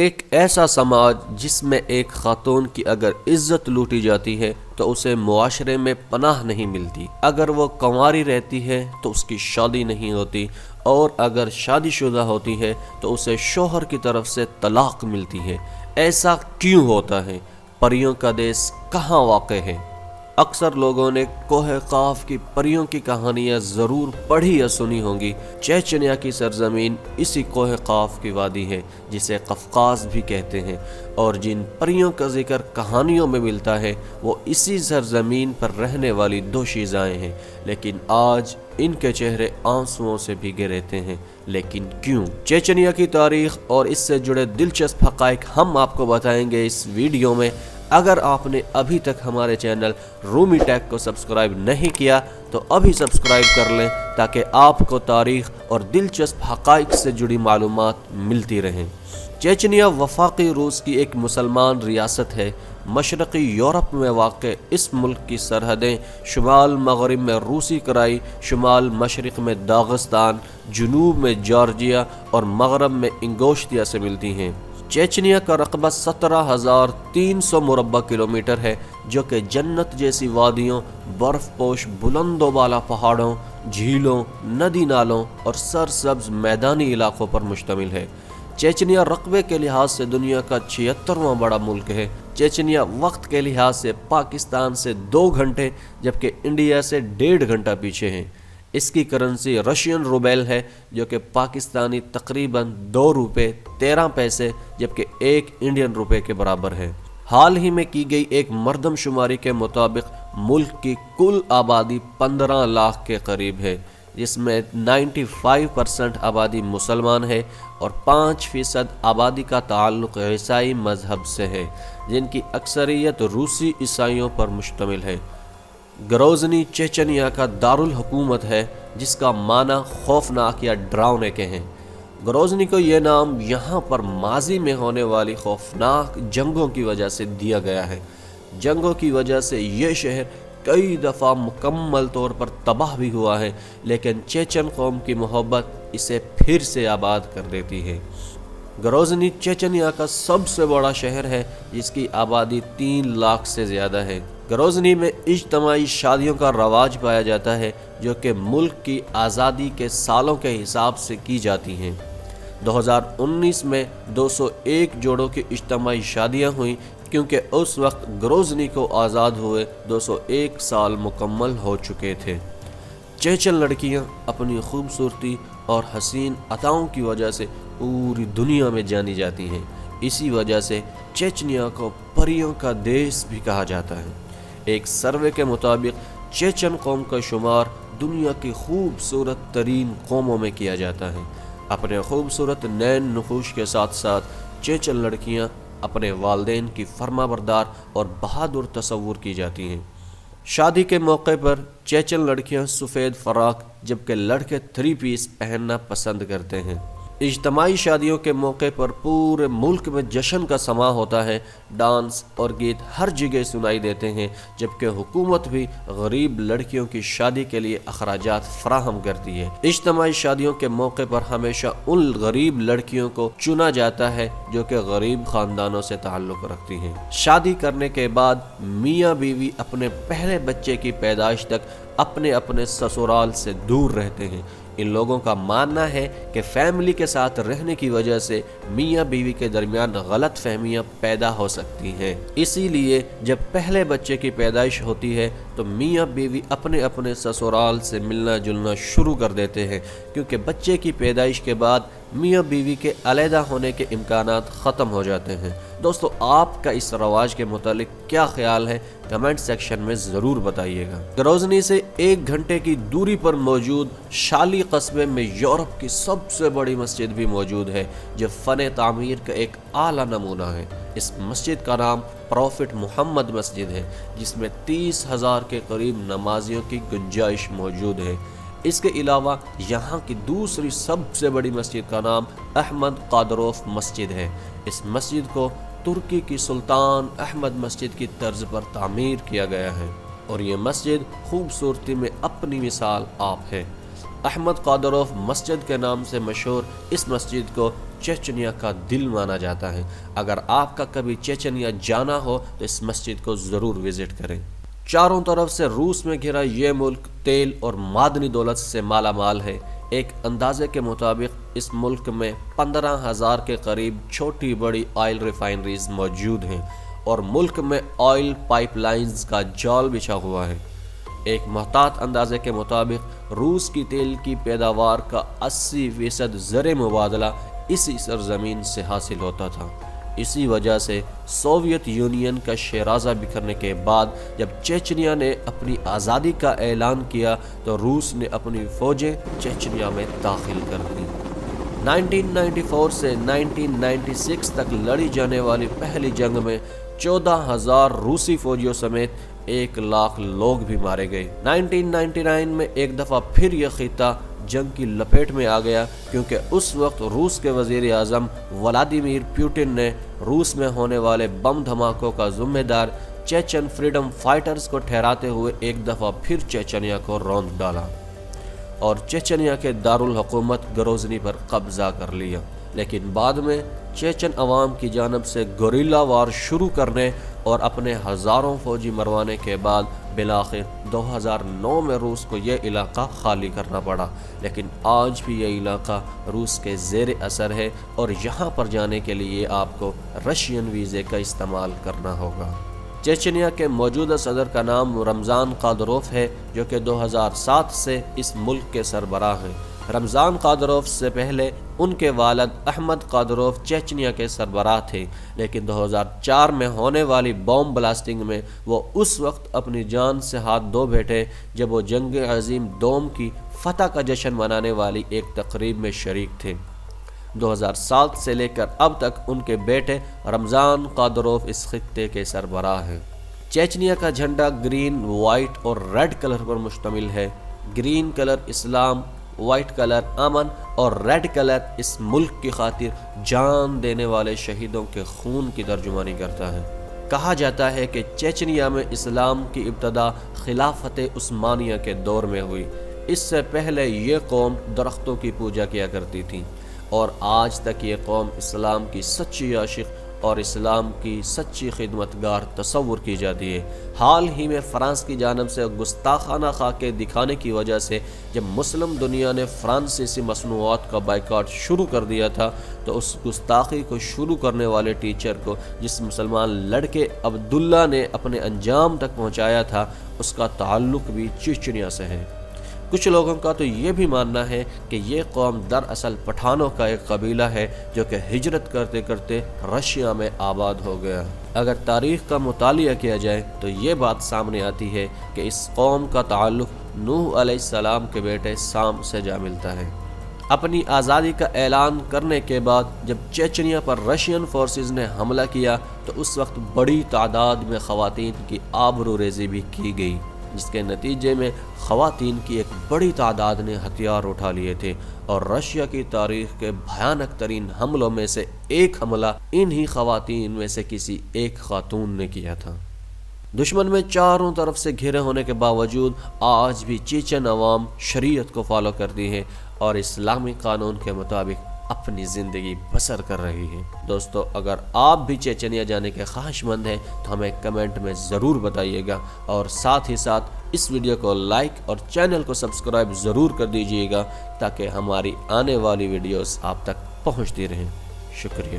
ایک ایسا سماج جس میں ایک خاتون کی اگر عزت لوٹی جاتی ہے تو اسے معاشرے میں پناہ نہیں ملتی، اگر وہ کنواری رہتی ہے تو اس کی شادی نہیں ہوتی، اور اگر شادی شدہ ہوتی ہے تو اسے شوہر کی طرف سے طلاق ملتی ہے۔ ایسا کیوں ہوتا ہے؟ پریوں کا دیس کہاں واقع ہے؟ اکثر لوگوں نے کوہ قاف کی پریوں کی کہانیاں ضرور پڑھی یا سنی ہوں گی۔ چیچنیا کی سرزمین اسی کوہ قاف کی وادی ہے جسے قفقاز بھی کہتے ہیں، اور جن پریوں کا ذکر کہانیوں میں ملتا ہے وہ اسی سرزمین پر رہنے والی دو شیزائیں ہیں، لیکن آج ان کے چہرے آنسوؤں سے بھیگے رہتے ہیں۔ لیکن کیوں؟ چیچنیا کی تاریخ اور اس سے جڑے دلچسپ حقائق ہم آپ کو بتائیں گے اس ویڈیو میں۔ اگر آپ نے ابھی تک ہمارے چینل رومی ٹیک کو سبسکرائب نہیں کیا تو ابھی سبسکرائب کر لیں تاکہ آپ کو تاریخ اور دلچسپ حقائق سے جڑی معلومات ملتی رہیں۔ چیچنیا وفاقی روس کی ایک مسلمان ریاست ہے۔ مشرقی یورپ میں واقع اس ملک کی سرحدیں شمال مغرب میں روسی کرائی، شمال مشرق میں داغستان، جنوب میں جارجیا اور مغرب میں انگوشتیا سے ملتی ہیں۔ چیچنیا کا رقبہ 17,300 مربع کلومیٹر ہے، جو کہ جنت جیسی وادیوں، برف پوش بلند و بالا پہاڑوں، جھیلوں، ندی نالوں اور سرسبز میدانی علاقوں پر مشتمل ہے۔ چیچنیا رقبے کے لحاظ سے دنیا کا 76واں بڑا ملک ہے۔ چیچنیا وقت کے لحاظ سے پاکستان سے 2 گھنٹے جبکہ انڈیا سے 1.5 گھنٹہ پیچھے ہیں۔ اس کی کرنسی رشین روبیل ہے، جو کہ پاکستانی تقریباً 2 روپے 13 پیسے جبکہ 1 انڈین روپے کے برابر ہے۔ حال ہی میں کی گئی ایک مردم شماری کے مطابق ملک کی کل آبادی 15 لاکھ کے قریب ہے، جس میں 95% آبادی مسلمان ہے اور 5% آبادی کا تعلق عیسائی مذہب سے ہے، جن کی اکثریت روسی عیسائیوں پر مشتمل ہے۔ گروزنی چیچنیا کا دارالحکومت ہے، جس کا معنی خوفناک یا ڈراؤنے کے ہیں۔ گروزنی کو یہ نام یہاں پر ماضی میں ہونے والی خوفناک جنگوں کی وجہ سے دیا گیا ہے۔ جنگوں کی وجہ سے یہ شہر کئی دفعہ مکمل طور پر تباہ بھی ہوا ہے، لیکن چیچن قوم کی محبت اسے پھر سے آباد کر دیتی ہے۔ گروزنی چیچنیا کا سب سے بڑا شہر ہے، جس کی آبادی 3 لاکھ سے زیادہ ہے۔ گروزنی میں اجتماعی شادیوں کا رواج پایا جاتا ہے، جو کہ ملک کی آزادی کے سالوں کے حساب سے کی جاتی ہیں۔ 2019 میں 201 جوڑوں کی اجتماعی شادیاں ہوئیں، کیونکہ اس وقت گروزنی کو آزاد ہوئے 201 سال مکمل ہو چکے تھے۔ چیچن لڑکیاں اپنی خوبصورتی اور حسین عطاؤں کی وجہ سے پوری دنیا میں جانی جاتی ہیں۔ اسی وجہ سے چیچنیا کو پریوں کا دیس بھی کہا جاتا ہے۔ ایک سروے کے مطابق چیچن قوم کا شمار دنیا کی خوبصورت ترین قوموں میں کیا جاتا ہے۔ اپنے خوبصورت نین نقوش کے ساتھ ساتھ چیچن لڑکیاں اپنے والدین کی فرما بردار اور بہادر تصور کی جاتی ہیں۔ شادی کے موقع پر چیچن لڑکیاں سفید فراق جبکہ لڑکے 3 پیس پہننا پسند کرتے ہیں۔ اجتماعی شادیوں کے موقع پر پورے ملک میں جشن کا سماں ہوتا ہے، ڈانس اور گیت ہر جگہ سنائی دیتے ہیں، جبکہ حکومت بھی غریب لڑکیوں کی شادی کے لیے اخراجات فراہم کرتی ہے۔ اجتماعی شادیوں کے موقع پر ہمیشہ ان غریب لڑکیوں کو چنا جاتا ہے جو کہ غریب خاندانوں سے تعلق رکھتی ہیں۔ شادی کرنے کے بعد میاں بیوی اپنے پہلے بچے کی پیدائش تک اپنے اپنے سسرال سے دور رہتے ہیں۔ ان لوگوں کا ماننا ہے کہ فیملی کے ساتھ رہنے کی وجہ سے میاں بیوی کے درمیان غلط فہمیاں پیدا ہو سکتی ہیں۔ اسی لیے جب پہلے بچے کی پیدائش ہوتی ہے تو میاں بیوی اپنے اپنے سسرال سے ملنا جلنا شروع کر دیتے ہیں، کیونکہ بچے کی پیدائش کے بعد میاں بیوی کے علیحدہ ہونے کے امکانات ختم ہو جاتے ہیں۔ دوستو، آپ کا اس رواج کے متعلق کیا خیال ہے؟ کمنٹ سیکشن میں ضرور بتائیے گا۔ گروزنی سے 1 گھنٹے کی دوری پر موجود شالی قصبے میں یورپ کی سب سے بڑی مسجد بھی موجود ہے، جو فن تعمیر کا ایک اعلیٰ نمونہ ہے۔ اس مسجد کا نام پروفٹ محمد مسجد ہے، جس میں 30,000 کے قریب نمازیوں کی گنجائش موجود ہے۔ اس کے علاوہ یہاں کی دوسری سب سے بڑی مسجد کا نام احمد قادروف مسجد ہے۔ اس مسجد کو ترکی کی سلطان احمد مسجد کی طرز پر تعمیر کیا گیا ہے، اور یہ مسجد خوبصورتی میں اپنی مثال آپ ہے۔ احمد قادروف مسجد کے نام سے مشہور اس مسجد کو چیچنیا کا دل مانا جاتا ہے۔ اگر آپ کا کبھی چیچنیا جانا ہو تو اس مسجد کو ضرور وزٹ کریں۔ چاروں طرف سے روس میں گھرا یہ ملک تیل اور معدنی دولت سے مالا مال ہے۔ ایک اندازے کے مطابق اس ملک میں 15,000 کے قریب چھوٹی بڑی آئل ریفائنریز موجود ہیں اور ملک میں آئل پائپ لائنز کا جال بچھا ہوا ہے۔ ایک محتاط اندازے کے مطابق روس کی تیل کی پیداوار کا 80% زر مبادلہ اسی سرزمین سے حاصل ہوتا تھا۔ اسی وجہ سے سوویت یونین کا شیرازہ بکھرنے کے بعد جب چیچنیا نے اپنی آزادی کا اعلان کیا تو روس نے اپنی فوجیں چیچنیا میں داخل کر دیں۔ 1994 سے 1996 تک لڑی جانے والی پہلی جنگ میں 14,000 روسی فوجیوں سمیت 1,00,000 لوگ بھی مارے گئے۔ 1999 میں ایک دفعہ پھر یہ خطہ جنگ کی لپیٹ میں آ گیا کیونکہ اس وقت روس کے وزیر اعظم ولادیمیر پوٹن نے روس میں ہونے والے بم دھماکوں کا ذمہ دار چیچن فریڈم فائٹرز کو ٹھہراتے ہوئے ایک دفعہ پھر چیچنیا کو روند ڈالا اور چیچنیا کے دارالحکومت گروزنی پر قبضہ کر لیا۔ لیکن بعد میں چیچن عوام کی جانب سے گوریلا وار شروع کرنے اور اپنے ہزاروں فوجی مروانے کے بعد بالآخر 2009 میں روس کو یہ علاقہ خالی کرنا پڑا، لیکن آج بھی یہ علاقہ روس کے زیر اثر ہے اور یہاں پر جانے کے لیے آپ کو رشین ویزے کا استعمال کرنا ہوگا۔ چیچنیا کے موجودہ صدر کا نام رمضان قادروف ہے جو کہ 2007 سے اس ملک کے سربراہ ہیں۔ رمضان قادروف سے پہلے ان کے والد احمد قادروف چیچنیا کے سربراہ تھے، لیکن 2004 میں ہونے والی بوم بلاسٹنگ میں وہ اس وقت اپنی جان سے ہاتھ دھو بیٹھے جب وہ جنگ عظیم دوم کی فتح کا جشن منانے والی ایک تقریب میں شریک تھے۔ 2007 سے لے کر اب تک ان کے بیٹے رمضان قادروف اس خطے کے سربراہ ہیں۔ چیچنیا کا جھنڈا گرین، وائٹ اور ریڈ کلر پر مشتمل ہے۔ گرین کلر اسلام، وائٹ کلر امن اور ریڈ کلر اس ملک کی خاطر جان دینے والے شہیدوں کے خون کی ترجمانی کرتا ہے۔ کہا جاتا ہے کہ چیچنیا میں اسلام کی ابتدا خلافت عثمانیہ کے دور میں ہوئی۔ اس سے پہلے یہ قوم درختوں کی پوجا کیا کرتی تھی اور آج تک یہ قوم اسلام کی سچی عاشق اور اسلام کی سچی خدمتگار تصور کی جاتی ہے۔ حال ہی میں فرانس کی جانب سے گستاخانہ خاکے دکھانے کی وجہ سے جب مسلم دنیا نے فرانسیسی مصنوعات کا بائیکاٹ شروع کر دیا تھا تو اس گستاخی کو شروع کرنے والے ٹیچر کو جس مسلمان لڑکے عبداللہ نے اپنے انجام تک پہنچایا تھا اس کا تعلق بھی چیچنیا سے ہے۔ کچھ لوگوں کا تو یہ بھی ماننا ہے کہ یہ قوم دراصل پٹھانوں کا ایک قبیلہ ہے جو کہ ہجرت کرتے کرتے رشیا میں آباد ہو گیا۔ اگر تاریخ کا مطالعہ کیا جائے تو یہ بات سامنے آتی ہے کہ اس قوم کا تعلق نوح علیہ السلام کے بیٹے سام سے جا ملتا ہے۔ اپنی آزادی کا اعلان کرنے کے بعد جب چیچنیا پر رشین فورسز نے حملہ کیا تو اس وقت بڑی تعداد میں خواتین کی آبروریزی بھی کی گئی، جس کے نتیجے میں خواتین کی ایک بڑی تعداد نے ہتھیار اٹھا لیے تھے اور رشیا کی تاریخ کے بھیانک ترین حملوں میں سے ایک حملہ انہی خواتین میں سے کسی ایک خاتون نے کیا تھا۔ دشمن میں چاروں طرف سے گھرے ہونے کے باوجود آج بھی چیچن عوام شریعت کو فالو کرتی ہے اور اسلامی قانون کے مطابق اپنی زندگی بسر کر رہی ہے۔ دوستو، اگر آپ بھی چیچنیا جانے کے خواہش مند ہیں تو ہمیں کمنٹ میں ضرور بتائیے گا اور ساتھ ہی ساتھ اس ویڈیو کو لائک اور چینل کو سبسکرائب ضرور کر دیجیے گا تاکہ ہماری آنے والی ویڈیوز آپ تک پہنچتی رہیں۔ شکریہ۔